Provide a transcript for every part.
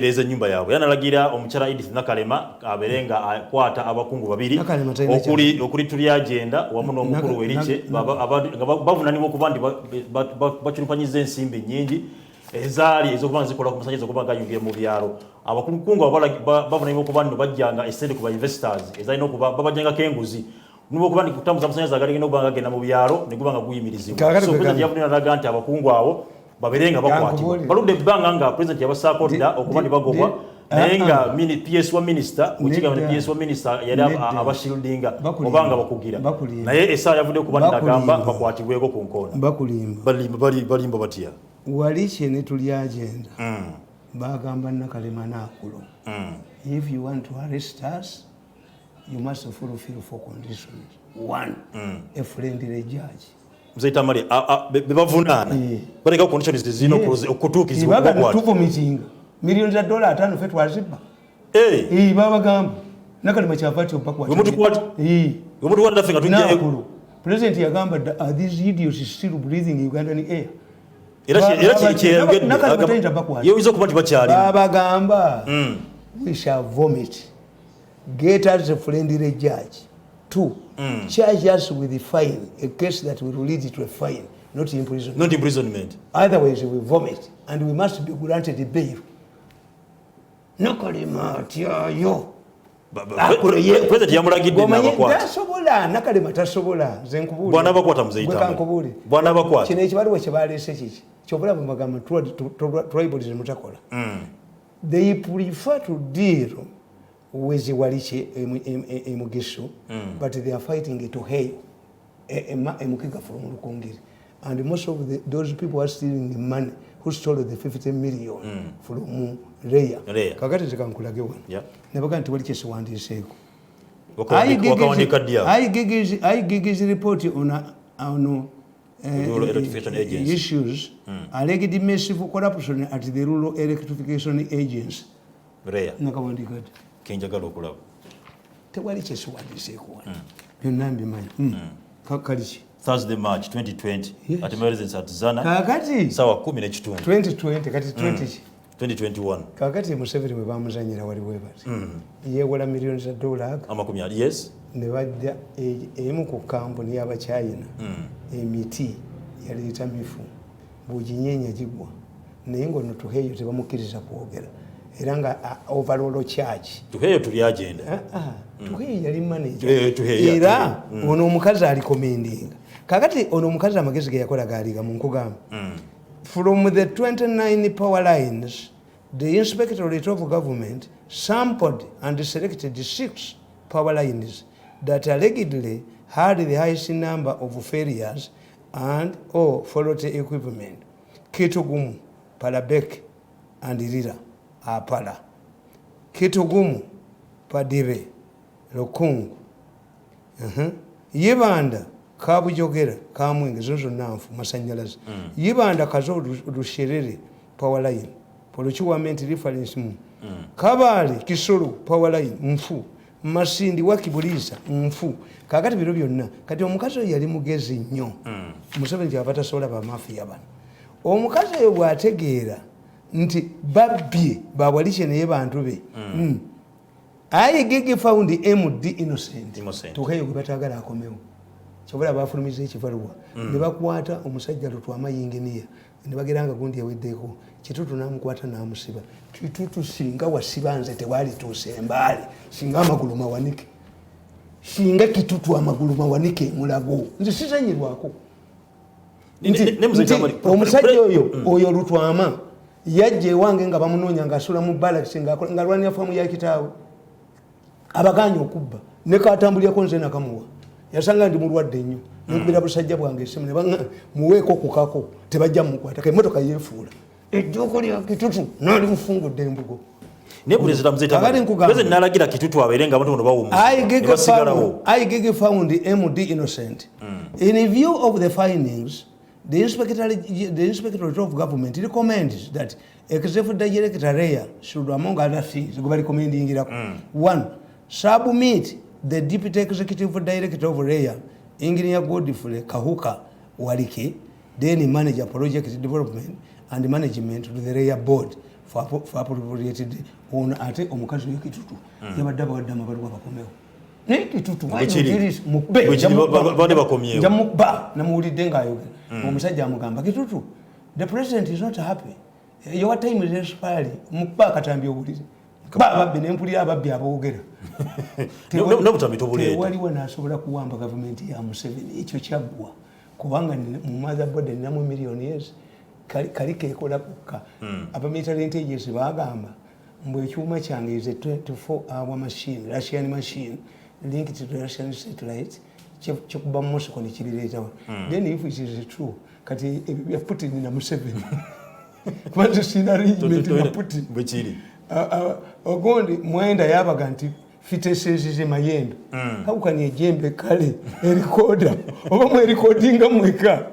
Leza nyumba yawe yanalagira omukyala Edith Nakalema aberenga akwata abakungu babiri okuli tuli agenda wamu n'omukulu weriche bavunanibwa kubandi bachulupanyiza ensimbi nyingi ezali ezokubanza zikola ku musajja zokubanga yungiye mu byaro abakungu bavunanibwa kubandi bajjanga esente ku ba investors ezali no kuba babajjanga kenguzi nubo kubandi kutambuza musajja zagalenge no kubanga genda mu byaro negubanga guyimirizibwa so kuza yavunira naganti abakungu abo baberenga bakwatibwa baludde banga nga president yabasakoda okubandi bagobwa nenga mini PS1 minister ukiga ne PS1 minister yali abashildinga obanga bakugira naye esa yavude kubandi nagamba bakwatibweko ku nkono balimba batia waliche ne tuli agenda bagamba Nakalema nakulo if you want to arrest us you must fulfill 4 conditions. 1 a friendly judge Mzaita mali bebavunana bareka conditions zino okutukizibwa kwa tupo meeting millions of dollars atano fetu waziba baba gamba Nakalema chapati opakwa umutu kwati umutu kwati dafinga tunje president yagamba these idiots still breathing in Ugandan air era chiyerugedde yewizo kubati bakyali baba gamba we shall vomit get us a friendly judge 2 charge us with the fine, a case that will lead to a fine, not imprisonment. Not imprisonment. Otherwise, we vomit, and we must be granted a bail. Nakalema yo. President yamulagidde n'abakwata. Tasobola, Nakalema tasobola. Zenkubuli. Bwana bakwata muzeyita. Bwana bakwata. Kino ekibaluwa kye baleese kiki. Kyobula mu magambo tribalism mutakola. They prefer to deal with Waliche Mugishu, but they are fighting to hey a Mukiga from Lukongiri. And most of those people are stealing the money who stole the 50 million from Reya. Kakati zikankulage wana. Never going to Waliche Swandi Seko. I gig report on issues alleged massive corruption at the rural electrification agents. Reya. Nakawandikati. Kenjagalo okulaba tewali kyesuwandiseeko byonna mbimanyi kakaliki Thursday March 2020 at emergency at Zana kakati sawa 10 2020 kati 2021 kakati Museveni bwe bamuzanyira waliwo bati yeewola millions of dollars amakumi yes ne bajja emu ku kampuni y'Abachina emiti yaleeta mifu bw'ginyeenya gigwa naye ng'ono tuheeyo tebamukkiriza kwogera era nga overall charge tuheyo tuli agenda tuheyo yali manager era ono omukazi ali commending kakati ono omukazi amagezi ge yakola gaaliga mu nkugamba from the 29 power lines the inspectorate of government sampled and selected 6 power lines that allegedly had the highest number of failures and or faulty equipment Kitugumu, Palabek and Rira Apala Kitugumu Padive Lokungu Yibanda Kabujogera Kamwenge zozo nanfu masanyalazi Yibanda kazo rusherere power line Polochiwament reference mu Kabali Kisoro power line mfu Masindi wakibulisa mfu kakati biro byonna kati omukazi yali mugezi nnyo Museveni kyapata sola ba mafia bano omukazi oyo bwategeera nti babbi bawalishe naye bantu be ayi gigi found MD innocent tukayo kubatagala akomewo kyobola bafulumiza ekivaluwa ne bakwata omusajja lutwama yinginiya ne bageranga gundi yaweddeko kitutu namukwata namusiba kitutu singa wasibanze tewali tusembale singa amagulu mawanike singa kitutu amagulu mawanike mulago nzi sizanyirwako omusajja oyo lutwama yajje wange nga bamunonya nga asula mu barracks nga lwanya famu ya kitaawe abaganya okubba ne katambulya konze nakamuwa yasanga ndi mulwadde nnyo nkubira busajja bwange esimu ne banga muweeko kukako tebajja mukwata ka emotoka yefuula ejjoko lya kitutu nali mufungudde embugo ne president mzeta president nalagira kitutu aberenga abantu bono bawumuza I gig found MD innocent in view of the findings. The Inspectorate of Government recommends that Executive Director Reya should, among other things, go recommending 1. Submit the Deputy Executive Director of Reya, Engineer Godfrey Kahuka Walike, then manager project development and management to the Reya board for appropriated on ate omukazi w'ekitutu yabadde abawadde amabaluwa bakomewo naye ekitutu bade bakomyewo jamuba namuwulidde ng'ayogera omusajja amugamba kitutu the president is not happy your time is expiring mukuba akatambi owulire babbi nempulira ababbi aboogera tewaliwo n'asobola kuwamba gavumenti ya Museveni ekyo kyaggwa kubanga mu motherboard ninamu millionaires kali kekola kukka abamilitary intelligence bagamba mbwe ekyuma kyange is a 24-hour machine Russian machine linked to the Russian satellite kyekuba Moscow nekibireetawo then if it is true kati ebyo bya Putin na Museveni kwanza sina arrangement na Putin bwekiri ogondi mwenda yabaga nti fitesezeze mayembe hawukani ejembe kale erikoda oba mwerikodinga mweka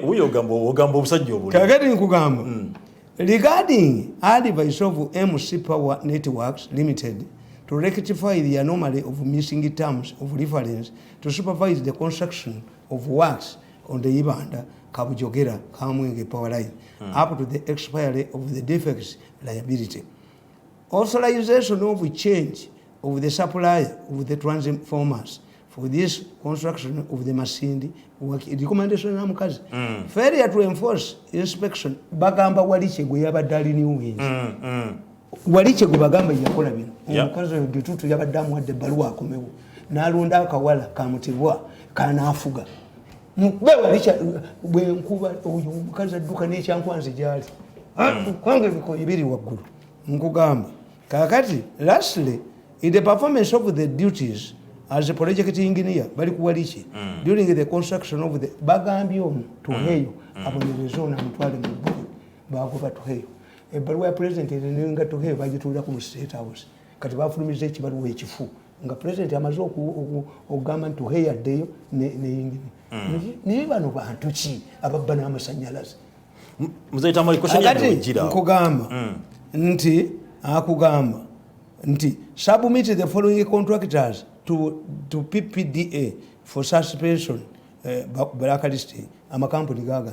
uyo ogamba obusajja obuli kakati nkugamba regarding advice of MC Power Networks Limited to rectify the anomaly of missing terms of reference to supervise the construction of works on the Ibanda Kabujogera Kamwenge power line up to the expiry of the defects liability. Authorization of change of the supplier of the transformers for this construction of the Masindi work recommendation na mukazi failure to enforce inspection bagamba waliche gwe yabadali ni uwinji waliche gwe bagamba yakola bino omukazi oyo gitutu yabadamu wadde baluwa akomewo nalonda akawala kamutibwa kanafuga mbe waliche bwe nkuba oyo omukazi adduka n'ekyankwanzi gyali kwange biko ibiri waggulu nkugamba kakati lastly in the performance of the duties as a project engineer bali kuwalichi during the construction of the bagambye tuheyo abonerezo na mutwale mu board bagoba tuheyo ebaluwa ya president nga tuheyo bagitulira ku State House kati bafulumize ekibaluwa ekifu nga president amaze okugamba tuheyo addeyo ne ni bano bantu ki ababba n'amasanyalaze muzaita amali kosanya njira nkugamba nti akugamba nti submit the following contractors to PPDA for suspension blacklisting amakampuni gaga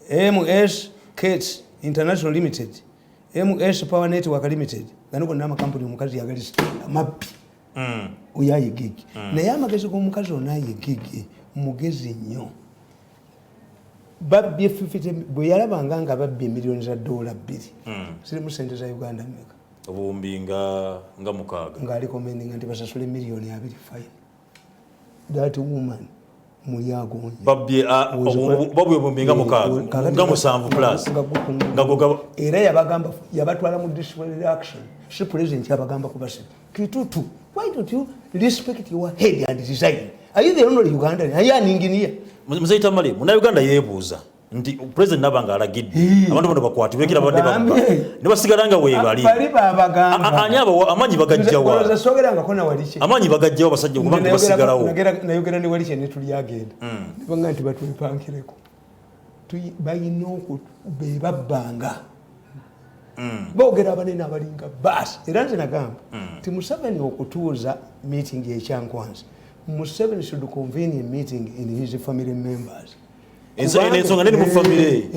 MS Kets International Limited MS Power Network Limited gano gonna amakampuni omukazi yagalista mabbi uyaye gigi naye amagezi g'omukazi onaye gigi mugezi nnyo babbi 50 bwe yalabanga nga babbi millions za $2 siri mu sente za Uganda meka obumbi nga mukaaga ngali commending nti basasule millioni 2 fine that woman muyagonye babbi obumbi nga mukaaga nga musanvu plus nga era yabagamba yabatwala mu disciplinary action si president yabagamba kubase kitutu why don't you respect your head and design are you the only Ugandan ayani engineer muzaita mali muna Uganda yebuuza nti president nabanga alagidde abantu bano bakwatibwe kira badde bamba ne basigalanga webali bali babagamba anyabo amanyi bagajjawa oza sogeranga kona waliche amanyi bagajjawa basajja kubanga basigalawo nayogera ne waliche ne tuli agenda banga nti batwepankireko bayina okubebabbanga boogera abanene abalinga basi era nze nagamba ti Museveni okutuuza meeting ekyankwanzi Museveni should convene a meeting in his family members. Ensonga nene mu family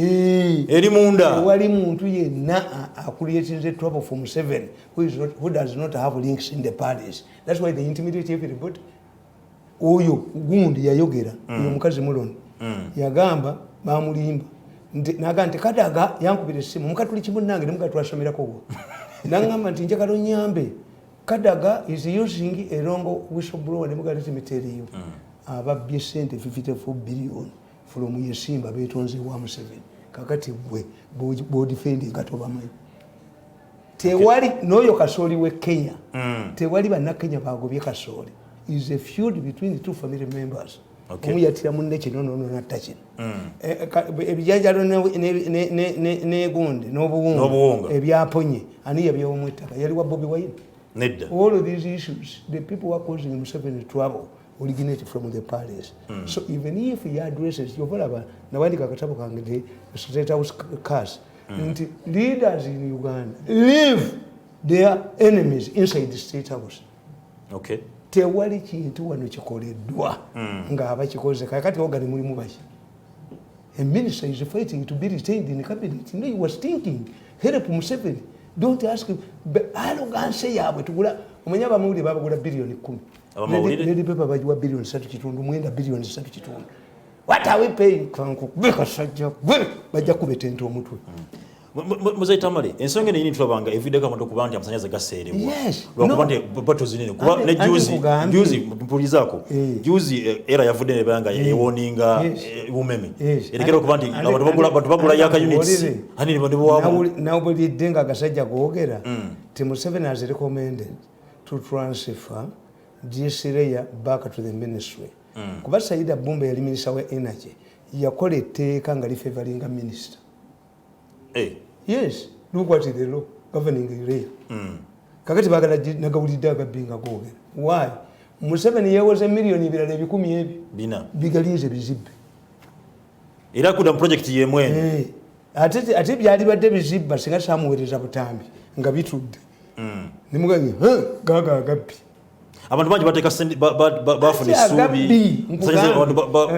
eri munda wali muntu yenna creating trouble for Museveni who does not have links in the palace. That's why they intimidate everybody. Oyo gundi yayogera uyo mukazi mulondo yagamba bamulimba naga nti kadaga yankubira simu mukatuli kimunange ne mukatwashomerako go nangamba nti njagala onyambe Kadaga is using a wrong whistleblower democratic material ababbye sente 54 billion from Yesimba betonze wa Museveni kakati bwe bo defending katoba mai tewali noyo kasoli we Kenya tewali bana Kenya bagobye kasoli is a feud between the two family members omuyatira munne kinono na tachi ebijanjalo ne gundi n'obuwunga ebyaponye ani yabyomwetaka yali wa Bobi Wine. All of these issues, the people who are causing Museveni trouble originate from the palace. So even if he addresses your brother, Nawandika Katabu Kangde, State House cast, leaders in Uganda leave their enemies inside the State House. Okay. Tewali kintu wano kikoleddwa nga abakikoze kakati ogani mulimu baki. A minister is fighting to be retained in the cabinet. No, he was thinking help Museveni. Don't ask him. Arrogance yabwe tugula omanya abamawulire babagula billion 10. Lady paper bajiwa billion 3 mwenda billion 3. What are we paying? Kanku bekasajja bajja kubetenta omutwe. Muzeyi Tamale ensonga eno tulabanga everyday kama dokuba nti amasanyaze gaseerebwa. Yes. Lwakuba nti bato zinene kuba ne juzi mpulizaako juzi era yavudde ne banga yewoninga bumeme erekera okuba nti abantu bagula yaka units hani ne bwabo nawulidde nga agasajja googera ti Museveni has recommended to transfer this area back to the ministry. Kuba Saida Bumba yali minister wa energy yakola etteeka nga lifavoringa minister. Yes, look what is the law governing the area. Kakati bagala nagawulidde agabinga googera. Why? Museveni yewoze million ebirala ebikumi ebi bigalize bizibbe. Era kuda project yemwe. Ate byali badde bizibba singa samuweereza butambi nga bitudde. Nimuganyi gaga agabbi. Abantu bangi bateka bafuna essuubi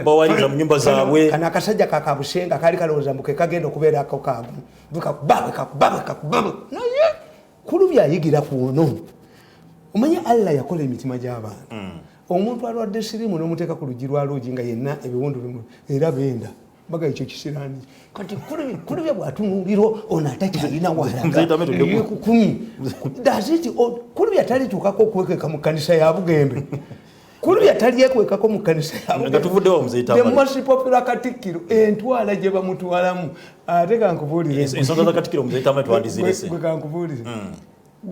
bawaliza mu nyumba zaabwe. Kana akasajja kakabusenga kali kalowooza mbuke kagenda okubeera ako kaagu kakubaba naye kulu byayigira kuno. Omanya Allah yakola emitima gy'abantu. Omuntu alwadde sirimu n'omuteeka ku luggi lwa loogi nga yenna ebiwundu bimu era benda baga ekyo kisiraani kati kulu bya bwatunuuliro ono atakyalina walaga kukumi daziti kulu byatalituukako okwekeka mu kkanisa ya Bugembe kulu byataliyekwekako mu kkanisa ya Bugembe the most popular Katikkiro entwala gye bamutwalamu ate kankubuulire ensonga za Katikkiro Muzeyi Tamale twandizirese gwe kankubuulire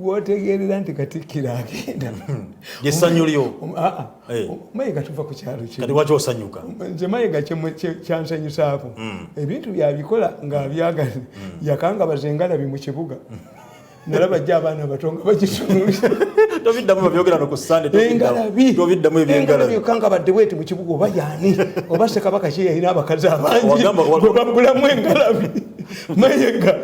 wotegeerera nti Katikkiro agenda yesanyu lyo Mayiga tuva ku kyalo kye kati waki osanyuka nze Mayiga kyansanyusaako ebintu byabikola ng'abyagala yakanga bazengalabi mu kibuga nalaba jja abaana abato nga bagitunuulira tobiddamu byogera no ku Sunday tobiddamu ebyengalabi yokanga badde bweti mu kibuga oba yaani oba Ssekabaka kye yalina abakazi abangi gwe bagulamu engalabi Mayiga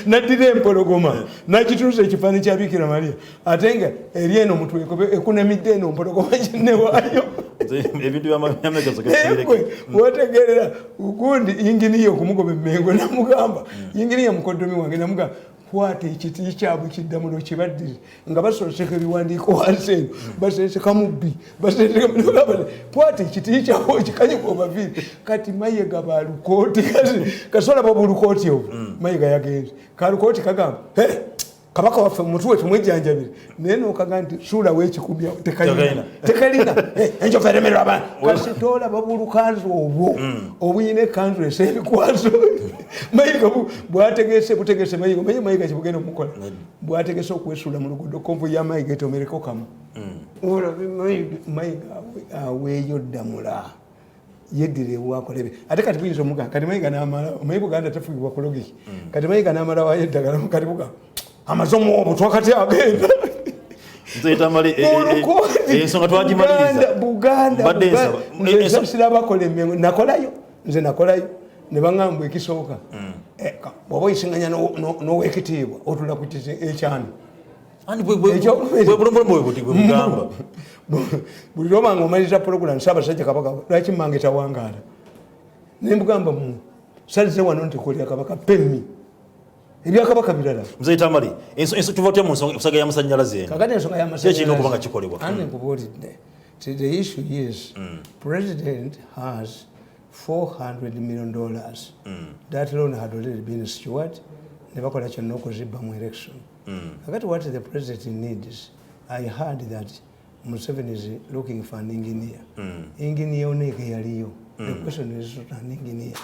naddira empologoma nakituusa ekifaananyi kya Bikira Maria ate nga eri eno omutwe ekunemidde eno empologoma ginewaayo ebintu byamamegazo wotegerera ukundi inginiya okumugoba emmengo namugamba inginiya mukoddomi wange namugamba kwata ekiti kyabwe kiddamulo kibaddire nga basooseka ebiwandiiko wansi eno baseeseka mubbi kwata ekiti kyabwe kikanyuka obaviiri kati Mayiga balukooti kasola babulukooti obwo Mayiga yagenze kalukooti kagamba Kabaka waffe mutwe tumwejjanjabire naye nokaga nti suula w'ekikubya tekalina enjovu eremererwa abaana kasitoola babulukanzu obwo obuyina ekanzu es'ebikwaso Mayiga bwategese butegese Mayiga kibugenda omukola bwategese okwesuula mu luguudo konvu ya Mayiga etomereko kamu olabe Mayiga aweeyo ddamula yeddira ewakolebe ate kati buyinza omuganga kati Mayiga n'amala omanyi Buganda tefugibwa kulogiki kati Mayiga n'amala wayo eddagala kati buga amazomo obutwa kati agenda Muzeyi Tamale ensonga twagimaliriza Buganda nze bakola emmengo nze nakolayo ne baŋŋamba ekisooka bw'oba oyisinganya n'owekitiibwa otula ku ekyani bwegamba buli lwobanga omaliriza pulogulamu Ssaabasajja Kabaka lwaki mmange tawangaala ne mbugamba salize wano nti kolya Kabaka pemmi ebyakabaka birala. Muzeyi Tamale tuva tutya mu nsonga y'amasannyalaze eno kakati ensonga y'amasannyalaze kirina okuba nga kikolebwa nkubuulidde the issue is president has $400 million that loan had already been secured ne bakola kyonna okuzibba mu election kakati what the president needs I heard that Museveni is looking for an engineer engineer oneege yaliyo the question is an engineer